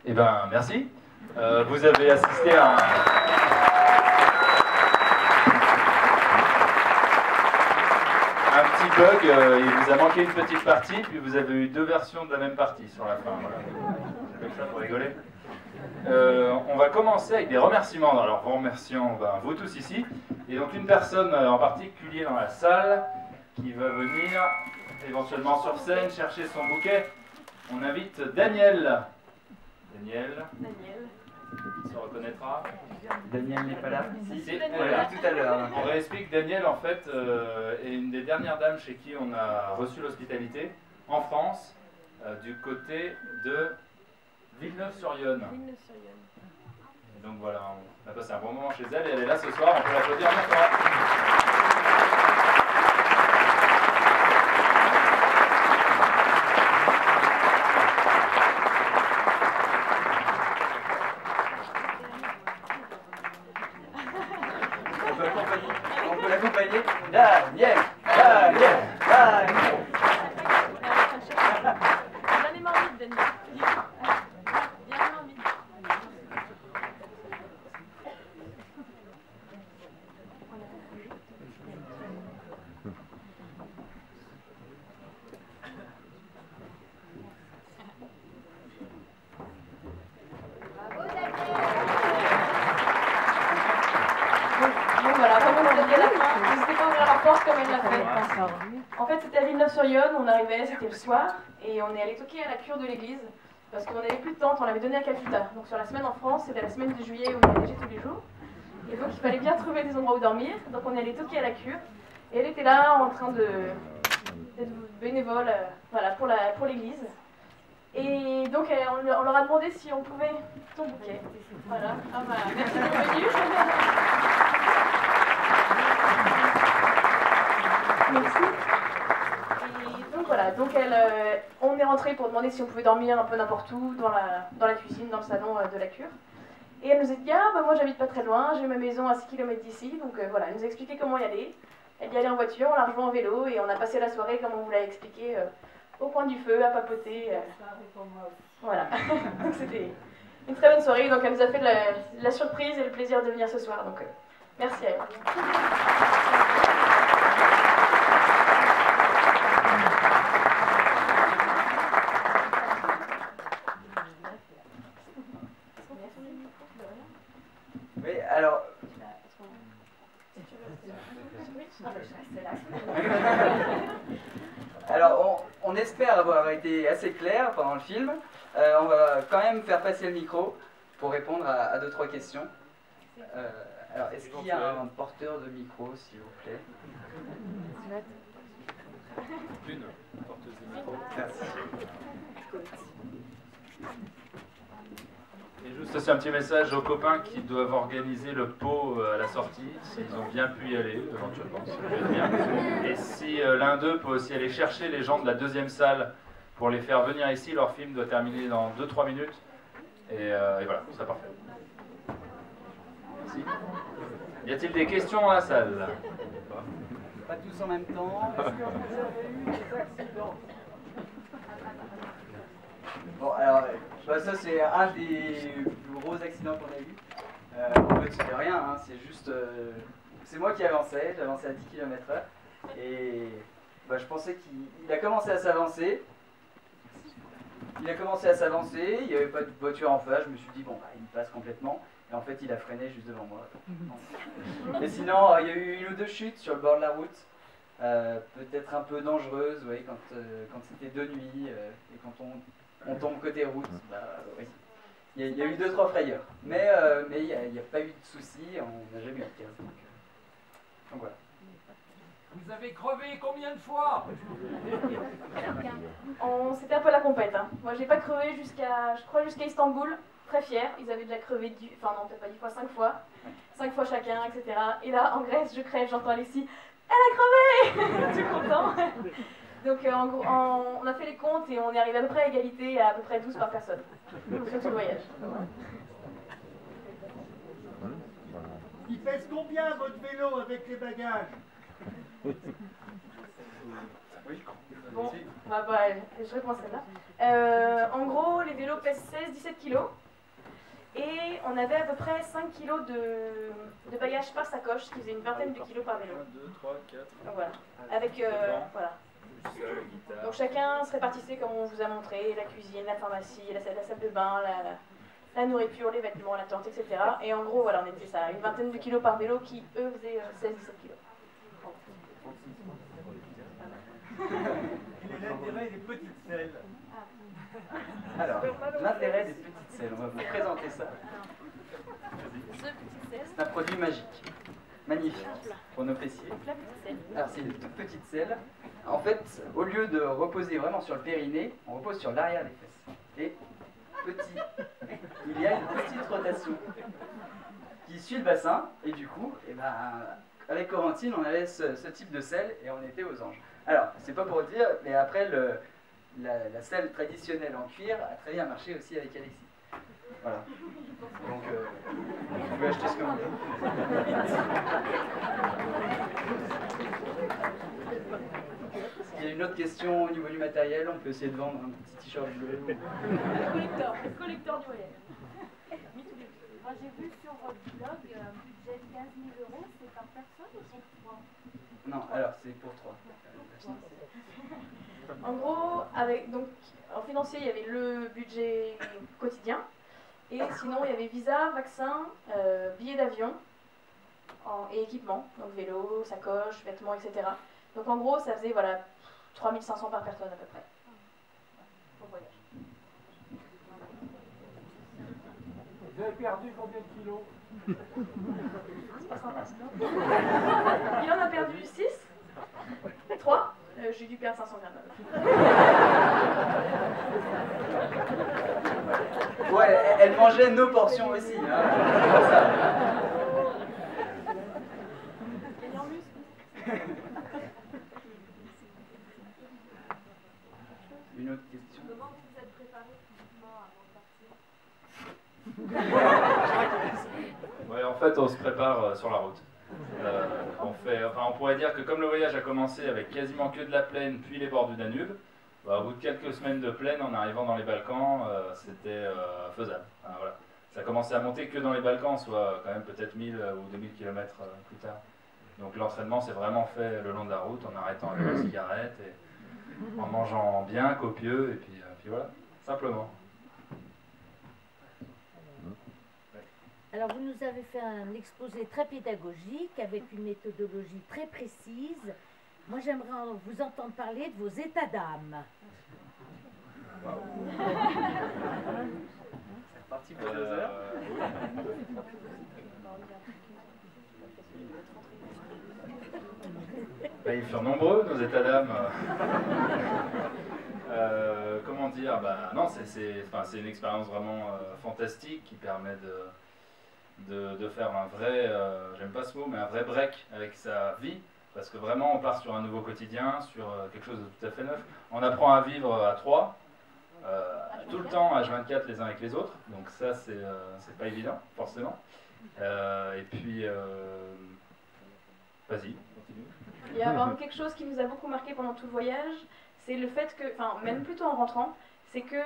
Eh ben, merci. Vous avez assisté à un petit bug. Il vous a manqué une petite partie, puis vous avez eu deux versions de la même partie sur la fin. Voilà. C'est comme ça pour rigoler. On va commencer avec des remerciements. Alors, en remerciant vous tous ici, et donc une personne en particulier dans la salle qui va venir éventuellement sur scène chercher son bouquet. On invite Daniel. Daniel. Il se reconnaîtra. Daniel n'est pas là. Si, voilà, tout à l'heure. On réexplique, Daniel en fait est une des dernières dames chez qui on a reçu l'hospitalité en France, du côté de Villeneuve-sur-Yonne. Donc voilà, on a passé un bon moment chez elle et elle est là ce soir, on peut l'applaudir maintenant. On peut l'accompagner. Daniel, Daniel, Daniel. Donnez-moi envie, Daniel. Bien envie. Bon voilà, comme on a dit à la fin, n'hésitez pas à ouvrir la porte comme elle l'a fait. En fait, c'était à Villeneuve-sur-Yonne, on arrivait, c'était le soir, et on est allé toquer à la cure de l'église, parce qu'on n'avait plus de tente, on l'avait donné à Calcutta. Donc sur la semaine en France, c'était la semaine de juillet où il neigeait tous les jours. Et donc il fallait bien trouver des endroits où dormir, donc on est allé toquer à la cure, et elle était là en train d'être bénévole voilà, pour l'église. Et donc on leur a demandé si on pouvait ton bouquet. Voilà, ah bah, merci d'être venu. Merci. Et donc voilà, donc on est rentré pour demander si on pouvait dormir un peu n'importe où, dans la cuisine, dans le salon de la cure. Et elle nous a dit, ah bah moi j'habite pas très loin, j'ai ma maison à 6 km d'ici, donc voilà, elle nous a expliqué comment y aller. Elle y allait en voiture, on l'a rejoint en vélo et on a passé la soirée, comme on vous l'a expliqué, au coin du feu, à papoter. Voilà, donc c'était une très bonne soirée, donc elle nous a fait la surprise et le plaisir de venir ce soir, donc merci à elle. Oui, alors. Alors, on espère avoir été assez clair pendant le film. On va quand même faire passer le micro pour répondre à 2-3 questions. Alors, est-ce qu'il y a un porteur de micro, s'il vous plaît? Une porteuse de micro. Merci. Et juste aussi un petit message aux copains qui doivent organiser le pot à la sortie, s'ils ont bien pu y aller, éventuellement, ça peut être bien. Et si l'un d'eux peut aussi aller chercher les gens de la deuxième salle pour les faire venir ici, leur film doit terminer dans 2-3 minutes. Et voilà, ce sera parfait. Merci. Y a-t-il des questions dans la salle? Pas tous en même temps. Est-ce que vous avez eu des accidents? Bon, alors, ça c'est un des plus gros accidents qu'on a eu. En fait, c'était rien, hein, c'est juste. C'est moi qui avançais, j'avançais à 10 km/h. Et je pensais qu'il a commencé à s'avancer. Il n'y avait pas de voiture en face, je me suis dit, bon, il passe complètement. Et en fait, il a freiné juste devant moi. Et sinon, il y a eu une ou deux chutes sur le bord de la route. Peut-être un peu dangereuses, oui, quand c'était de nuit et quand on tombe côté route. Oui. Il y a eu 2-3 frayeurs. Mais il n'y a pas eu de soucis, on n'a jamais eu de casse. Donc voilà. Vous avez crevé combien de fois? C'était un peu la compète. Hein. Moi, j'ai pas crevé jusqu'à Istanbul. Très fière. Ils avaient déjà crevé, enfin non, peut-être pas 10 fois, 5 fois. 5 fois chacun, etc. Et là, en Grèce, je crève, j'entends Alessi. Elle a crevé. Je suis content. Donc on a fait les comptes et on est arrivé à peu près à égalité, à peu près 12 par personne. Sur tout le voyage. Il pèse combien votre vélo avec les bagages? Oui. Bon, bah, je réponds à celle-là. En gros, les vélos pèsent 16-17 kilos. Et on avait à peu près 5 kilos de bagages par sacoche, ce qui faisait une vingtaine de kilos par vélo. 1, 2, 3, 4. Donc voilà. Avec, voilà. Ça, la guitare. Donc chacun se répartissait comme on vous a montré, la cuisine, la pharmacie, la salle de bain, la nourriture, les vêtements, la tente, etc. Et en gros, voilà, on était ça, une vingtaine de kilos par vélo qui, eux, faisaient 16-17 kilos. Quel est l'intérêt des petites selles? Alors, l'intérêt des petites selles, on va vous présenter ça. C'est un produit magique, magnifique pour nos fessiers. Alors, c'est une toute petite selle. En fait, au lieu de reposer vraiment sur le périnée, on repose sur l'arrière des fesses. Et il y a une petite rotation qui suit le bassin. Et du coup, avec Corentine, on avait ce type de selle et on était aux anges. Alors, c'est pas pour dire, mais après, la selle traditionnelle en cuir a très bien marché aussi avec Alexis. Voilà. Donc, vous pouvez acheter ce que vous voulez. S'il y a une autre question au niveau du matériel, on peut essayer de vendre un petit t-shirt bleu. Le collecteur du voyage. Moi j'ai vu sur votre blog un budget de 15 000 €, c'est par personne ou pour 3? Non, alors c'est pour 3. En gros, en financier, il y avait le budget quotidien. Et sinon, il y avait visa, vaccin, billets d'avion et équipement. Donc vélo, sacoche, vêtements, etc. Donc en gros, ça faisait 3 500 par personne à peu près. Pour le voyage. Vous avez perdu combien de kilos? C'est pas sympa, sinon. Il en a perdu 6. 3. J'ai dû perdre 500 grammes. Ouais, elle mangeait nos portions aussi. Hein. C'est pour ça. Une autre question. Comment vous êtes préparé physiquement avant de partir? Ouais, en fait, on se prépare sur la route. On pourrait dire que comme le voyage a commencé avec quasiment que de la plaine, puis les bords du Danube, au bout de quelques semaines de plaine, en arrivant dans les Balkans, c'était faisable. Voilà. Ça a commencé à monter que dans les Balkans, soit quand même peut-être 1000 ou 2000 km plus tard. Donc l'entraînement s'est vraiment fait le long de la route, en arrêtant avec la cigarette, et en mangeant bien, copieux, et puis voilà, simplement. Alors vous nous avez fait un exposé très pédagogique avec une méthodologie très précise. Moi j'aimerais vous entendre parler de vos états d'âme. C'est reparti pour 2 heures. Ils furent nombreux, nos états d'âme. Comment dire, non, c'est une expérience vraiment fantastique qui permet de faire un vrai, j'aime pas ce mot, mais un vrai break avec sa vie, parce que vraiment on part sur un nouveau quotidien, sur quelque chose de tout à fait neuf. On apprend à vivre à 3, tout le temps, H24 les uns avec les autres, donc ça c'est pas évident, forcément. Et puis, vas-y, continue. Il y a vraiment quelque chose qui nous a beaucoup marqué pendant tout le voyage, c'est le fait que, même plutôt en rentrant, c'est que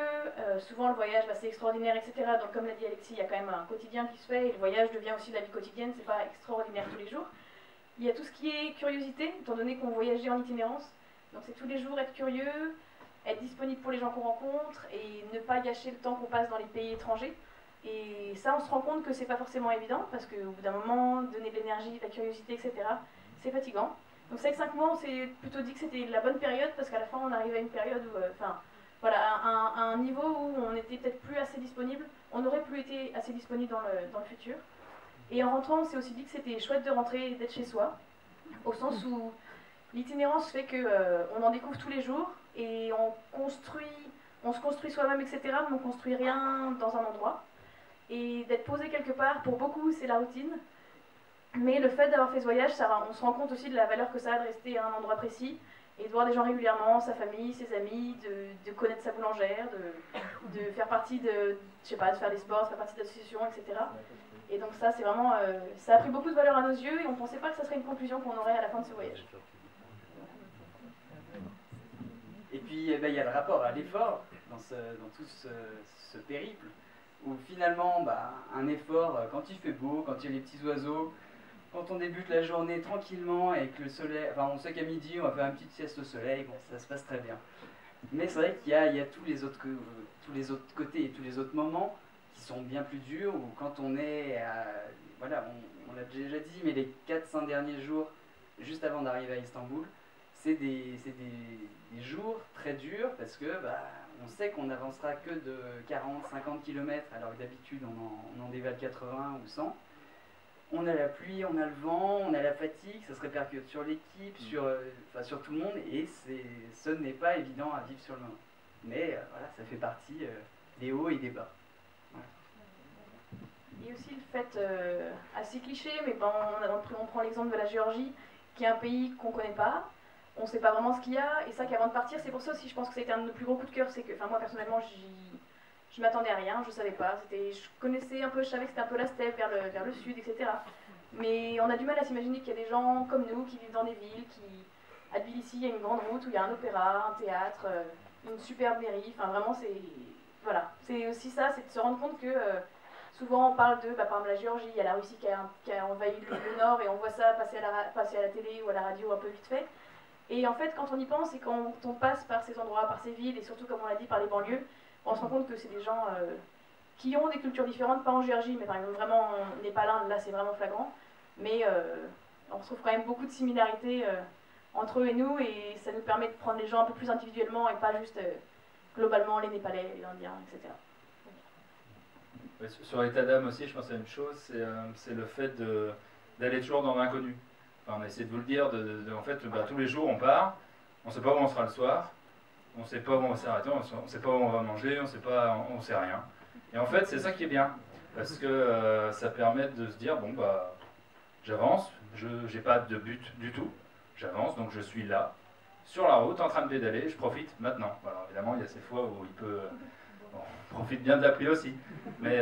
souvent le voyage c'est extraordinaire, etc. Donc comme l'a dit Alexis, il y a quand même un quotidien qui se fait et le voyage devient aussi la vie quotidienne, c'est pas extraordinaire tous les jours. Il y a tout ce qui est curiosité, étant donné qu'on voyageait en itinérance. Donc c'est tous les jours être curieux, être disponible pour les gens qu'on rencontre et ne pas gâcher le temps qu'on passe dans les pays étrangers. Et ça, on se rend compte que c'est pas forcément évident parce qu'au bout d'un moment, donner de l'énergie, de la curiosité, etc., c'est fatigant. Donc c'est que 5 mois, on s'est plutôt dit que c'était la bonne période parce qu'à la fin, on arrivait à une période où, à un niveau où on n'était peut-être plus assez disponible, on n'aurait plus été assez disponible dans le futur. Et en rentrant, on s'est aussi dit que c'était chouette de rentrer et d'être chez soi, au sens où l'itinérance fait qu'on en découvre tous les jours et on se construit soi-même, etc., mais on ne construit rien dans un endroit. Et d'être posé quelque part, pour beaucoup, c'est la routine. Mais le fait d'avoir fait ce voyage, on se rend compte aussi de la valeur que ça a de rester à un endroit précis et de voir des gens régulièrement, sa famille, ses amis, de connaître sa boulangère, de faire partie de faire des sports, de faire partie d'associations, etc. Et donc ça, c'est vraiment, ça a pris beaucoup de valeur à nos yeux et on ne pensait pas que ça serait une conclusion qu'on aurait à la fin de ce voyage. puis il y a le rapport à l'effort dans tout ce périple, où finalement, un effort, quand il fait beau, quand il y a les petits oiseaux, quand on débute la journée tranquillement et que le soleil, enfin on sait qu'à midi on va faire une petite sieste au soleil, bon, ça se passe très bien. Mais c'est vrai qu'il y a tous les autres côtés et tous les autres moments qui sont bien plus durs, où quand on est, voilà, on l'a déjà dit, mais les 4-5 derniers jours, juste avant d'arriver à Istanbul, c'est des jours très durs, parce que on sait qu'on n'avancera que de 40-50 km, alors que d'habitude on en dévale 80 ou 100. On a la pluie, on a le vent, on a la fatigue, ça se répercute sur l'équipe, sur tout le monde, et ce n'est pas évident à vivre sur le moment. Mais voilà, ça fait partie des hauts et des bas. Voilà. Et aussi le fait, assez cliché, mais on prend l'exemple de la Géorgie, qui est un pays qu'on ne connaît pas, on ne sait pas vraiment ce qu'il y a, et ça qu'avant de partir, c'est pour ça aussi, je pense que ça a été un de nos plus gros coups de cœur, c'est que, moi personnellement, je m'attendais à rien, je savais pas, je connaissais un peu, je savais que c'était un peu la steppe vers le sud, etc. Mais on a du mal à s'imaginer qu'il y a des gens comme nous qui vivent dans des villes, à Tbilissi, il y a une grande route où il y a un opéra, un théâtre, une superbe mairie, enfin vraiment c'est aussi ça, c'est de se rendre compte que souvent on parle de, par exemple la Géorgie, il y a la Russie qui a envahi le nord et on voit ça passer à la télé ou à la radio un peu vite fait. Et en fait quand on y pense et quand on passe par ces endroits, par ces villes et surtout comme on l'a dit par les banlieues, on se rend compte que c'est des gens qui ont des cultures différentes, pas en Géorgie, mais par exemple vraiment en Népal, là c'est vraiment flagrant, mais on retrouve quand même beaucoup de similarités entre eux et nous, et ça nous permet de prendre les gens un peu plus individuellement et pas juste globalement les Népalais, les Indiens, etc. Ouais, sur l'état d'âme aussi, je pense à une chose, c'est le fait d'aller toujours dans l'inconnu. Enfin, on a essayé de vous le dire, en fait, tous les jours on part, on ne sait pas où on sera le soir, on ne sait pas où on va s'arrêter, on ne sait pas où on va manger, on sait rien. Et en fait, c'est ça qui est bien, parce que ça permet de se dire, j'avance, je n'ai pas de but du tout, j'avance, donc je suis là, sur la route, en train de pédaler, je profite maintenant. Alors évidemment, il y a ces fois où on profite bien de la pluie aussi, mais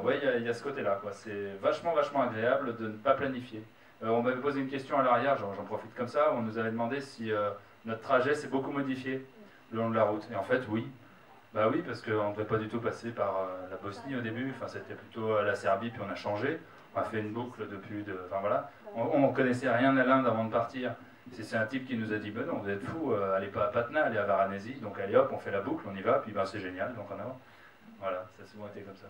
ouais, il y a ce côté-là, quoi. C'est vachement agréable de ne pas planifier. On m'avait posé une question à l'arrière, j'en profite comme ça, on nous avait demandé si notre trajet s'est beaucoup modifié le long de la route. Et en fait, oui. Bah oui, parce qu'on ne devait pas du tout passer par la Bosnie au début, enfin c'était plutôt la Serbie, puis on a changé. On a fait une boucle depuis, enfin voilà. On ne connaissait rien à l'Inde avant de partir. C'est un type qui nous a dit, non, vous êtes fous, allez pas à Patna, allez à Varanasi. Donc allez hop, on fait la boucle, on y va, puis c'est génial, donc en avant. Voilà, ça a souvent été comme ça.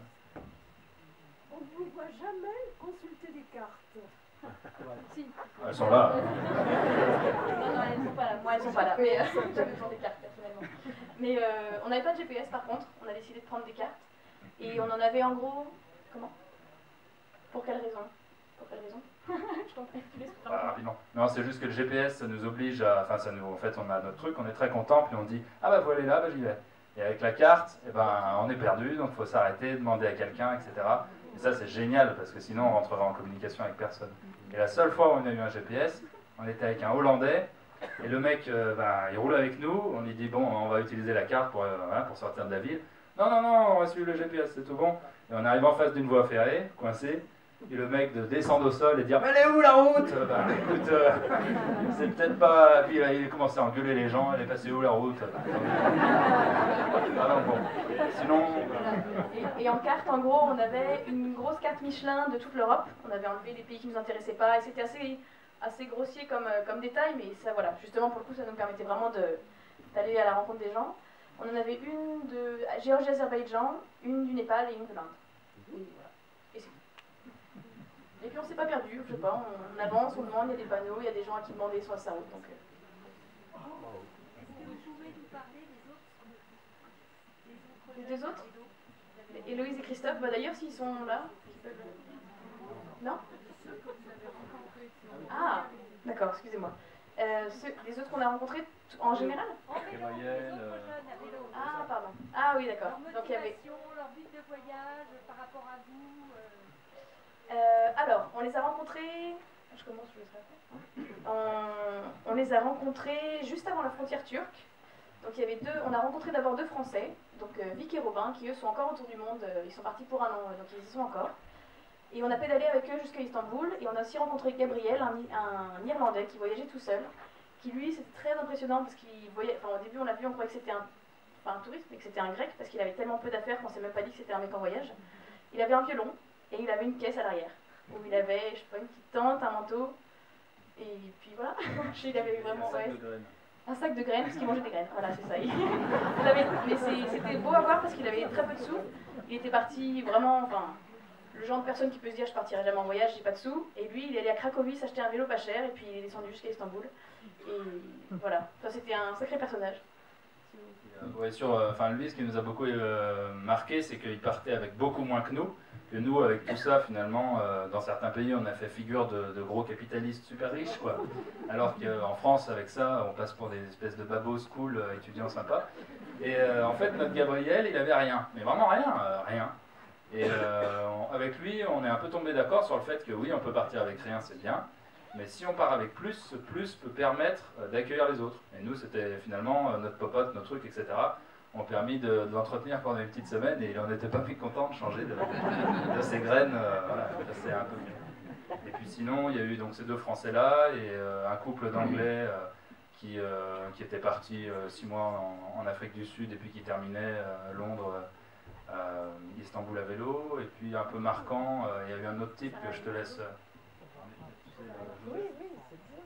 On ne vous voit jamais consulter des cartes. Si. Elles sont là. Non, elles ne sont pas là. Moi, elles ne sont pas là. Mais j'avais besoin des cartes, personnellement. Mais on n'avait pas de GPS, par contre. On a décidé de prendre des cartes. Et on en avait en gros... Comment? Pour quelle raison? Je t'en prie, tu laisses rapidement. Non, c'est juste que le GPS, ça nous oblige à... Enfin, en fait, on a notre truc, on est très content, puis on dit, vous allez là, j'y vais. Et avec la carte, on est perdu, donc il faut s'arrêter, demander à quelqu'un, etc. Et ça, c'est génial, parce que sinon, on rentrerait en communication avec personne. Et la seule fois où on a eu un GPS, on était avec un Hollandais, et le mec, il roule avec nous, on lui dit, on va utiliser la carte pour sortir de la ville. Non, on va suivre le GPS, c'est tout bon. Et on arrive en face d'une voie ferrée, coincé, et le mec de descendre au sol et dire, mais elle est où la route? Écoute, c'est peut-être pas... Puis il a commencé à engueuler les gens, elle est passée où la route? Sinon... Et en carte, en gros, on avait une grosse carte Michelin de toute l'Europe. On avait enlevé les pays qui ne nous intéressaient pas, et c'était assez grossier comme détail, mais ça, voilà, justement, pour le coup, ça nous permettait vraiment d'aller à la rencontre des gens. On en avait une de Géorgie-Azerbaïdjan, une du Népal et une de l'Inde. Et voilà. Et c'est tout. Et puis on s'est pas perdu, je sais pas, on avance, on demande, il y a des panneaux, il y a des gens à qui demander sur sa route. Donc, Est-ce que vous pouvez nous parler les deux autres? Héloïse et Christophe, d'ailleurs, s'ils sont là, ils peuvent... Non? Ah, d'accord, excusez-moi. Les autres qu'on a rencontrés en général? Ah, pardon. Ah oui, d'accord. Donc il y avait... leur but de voyage par rapport à vous alors, on les a rencontrés... Je commence, je laisserai après. On les a rencontrés juste avant la frontière turque. Donc il y avait on a rencontré d'abord deux Français, donc Vic et Robin, qui eux sont encore autour du monde. Ils sont partis pour un an, donc ils y sont encore. Et on a pédalé avec eux jusqu'à Istanbul. Et on a aussi rencontré Gabriel, un Irlandais qui voyageait tout seul, qui lui, c'était très impressionnant parce qu'il voyait, enfin au début on l'a vu, on croyait que c'était un touriste, mais que c'était un grec parce qu'il avait tellement peu d'affaires qu'on s'est même pas dit que c'était un mec en voyage. Il avait un violon et il avait une caisse à l'arrière où il avait, je sais pas, une petite tente, un manteau, et puis voilà. Il avait vraiment un sac de graines parce qu'il mangeait des graines, voilà, c'est ça. Mais c'était beau à voir parce qu'il avait très peu de sous. Il était parti vraiment, enfin, le genre de personne qui peut se dire je partirai jamais en voyage, j'ai pas de sous. Et lui, il est allé à Cracovie s'acheter un vélo pas cher et puis il est descendu jusqu'à Istanbul. Et voilà, enfin, c'était un sacré personnage. Ouais, enfin, lui, ce qui nous a beaucoup marqué, c'est qu'il partait avec beaucoup moins que nous. Que nous, avec tout ça, finalement, dans certains pays, on a fait figure de gros capitalistes super riches, quoi. Alors qu'en France, avec ça, on passe pour des espèces de babos cool, étudiants sympas. Et en fait, notre Gabriel, il avait rien. Mais vraiment rien, rien. Et avec lui, on est un peu tombé d'accord sur le fait que oui, on peut partir avec rien, c'est bien. Mais si on part avec plus, ce plus peut permettre d'accueillir les autres. Et nous, c'était finalement notre popote, nos trucs, etc. ont permis de l'entretenir pendant une petite semaine et il n'en était pas content de changer de ses graines. Voilà, c'est un peu mieux. Et puis sinon, il y a eu donc ces deux Français-là et un couple d'Anglais qui était parti 6 mois en Afrique du Sud et puis qui terminait Londres, Istanbul à vélo. Et puis un peu marquant, il y a eu un autre type que je te laisse... Oui, oui, c'est bien.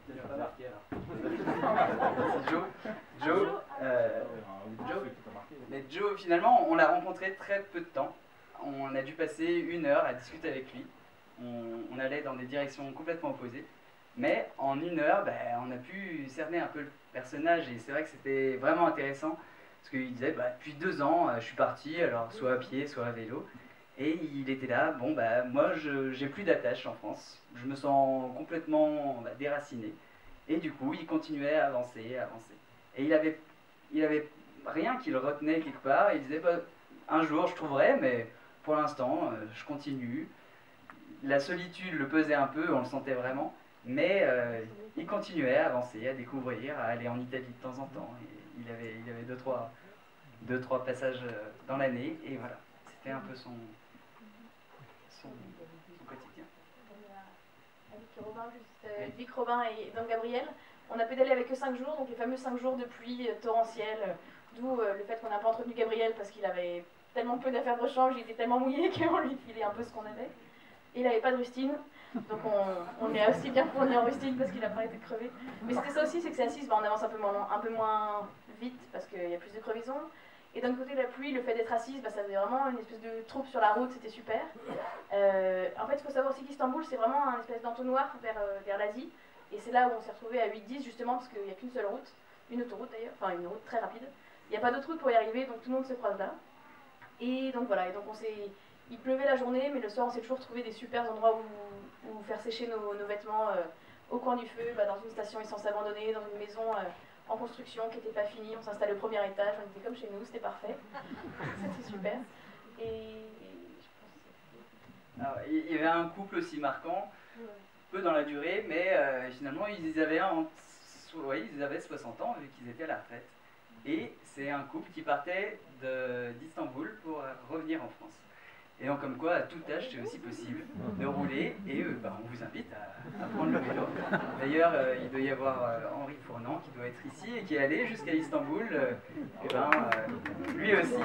C'est pas marqué alors. C'est Joe. Joe. Mais Joe, finalement, on l'a rencontré très peu de temps. On a dû passer 1 heure à discuter avec lui. On allait dans des directions complètement opposées. Mais en 1 heure, on a pu cerner un peu le personnage. Et c'est vrai que c'était vraiment intéressant. Parce qu'il disait, depuis 2 ans, je suis parti, alors soit à pied, soit à vélo. Et il était là, moi j'ai plus d'attache en France, je me sens complètement déraciné. Et du coup, il continuait à avancer, à avancer. Et il avait rien qui le retenait quelque part. Il disait, un jour je trouverai, mais pour l'instant, je continue. La solitude le pesait un peu, on le sentait vraiment. Mais il continuait à avancer, à découvrir, à aller en Italie de temps en temps. Et il avait deux, trois passages dans l'année, et voilà. C'était un peu son quotidien. Avec Vic Robin et Don Gabriel, on a pédalé avec eux 5 jours, donc les fameux 5 jours de pluie torrentielle, d'où le fait qu'on n'a pas entretenu Gabriel parce qu'il avait tellement peu d'affaires de rechange, il était tellement mouillé qu'on lui filait un peu ce qu'on avait. Et il n'avait pas de rustine, donc on est aussi bien fourni en rustine parce qu'il n'a pas été crevé. Mais c'était ça aussi, c'est que c'est assise, on avance un peu moins vite parce qu'il y a plus de crevaisons. Et d'un côté, la pluie, le fait d'être assise, ça faisait vraiment une espèce de troupe sur la route, c'était super. En fait, il faut savoir aussi qu'Istanbul, c'est vraiment un espèce d'entonnoir vers l'Asie. Et c'est là où on s'est retrouvé à 8-10, justement, parce qu'il n'y a qu'une seule route, une autoroute d'ailleurs, enfin une route très rapide. Il n'y a pas d'autre route pour y arriver, donc tout le monde se croise là. Et donc voilà, et donc il pleuvait la journée, mais le soir, on s'est toujours trouvé des super endroits où faire sécher nos vêtements au coin du feu, dans une station essence abandonnée, dans une maison... en construction qui n'était pas finie, on s'installait au premier étage, on était comme chez nous, c'était parfait. C'était super. Et je pense... Alors, il y avait un couple aussi marquant, peu dans la durée, mais finalement ils avaient 60 ans vu qu'ils étaient à la retraite. Et c'est un couple qui partait d'Istanbul pour revenir en France. Et donc comme quoi, à tout âge, c'est aussi possible de rouler, et on vous invite à prendre le vélo. D'ailleurs, il doit y avoir Henri Fournant qui doit être ici et qui est allé jusqu'à Istanbul, lui aussi.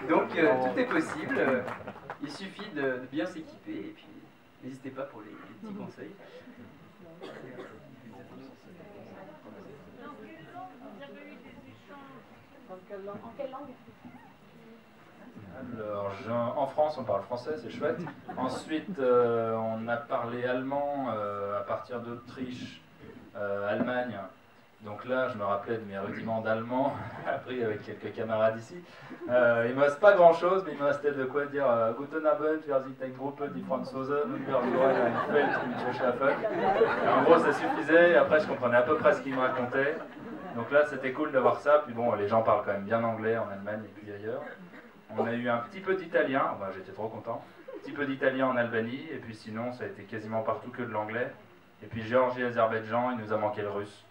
Donc tout est possible, il suffit de bien s'équiper, et puis n'hésitez pas pour les petits conseils. En quelle langue? Alors, en France, on parle français, c'est chouette. Ensuite, on a parlé allemand à partir d'Autriche, Allemagne. Donc là, je me rappelais de mes rudiments d'allemand, appris avec quelques camarades ici. Il ne me reste pas grand-chose, mais il me restait de quoi dire Guten Abend, wir sind ein Gruppe, die Franzosen, und wir wollen ein Feld mit Schlafen. En gros, ça suffisait. Et après, je comprenais à peu près ce qu'il me racontait. Donc là, c'était cool d'avoir ça. Puis bon, les gens parlent quand même bien anglais en Allemagne et puis ailleurs. On a eu un petit peu d'italien, j'étais trop content. Un petit peu d'italien en Albanie, et puis sinon, ça a été quasiment partout que de l'anglais. Et puis Géorgie et Azerbaïdjan, il nous a manqué le russe.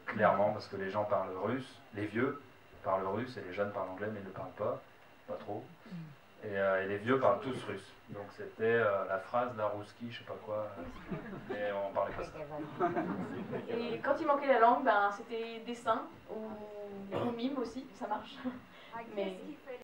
Clairement, parce que les gens parlent russe, les vieux parlent russe, et les jeunes parlent anglais, mais ils ne le parlent pas trop. Et les vieux parlent tous russe. Donc c'était la phrase, la rouski, je sais pas quoi. Mais on parlait pas ça. Et quand il manquait la langue, ben, c'était dessin ou mime aussi, ça marche. Mais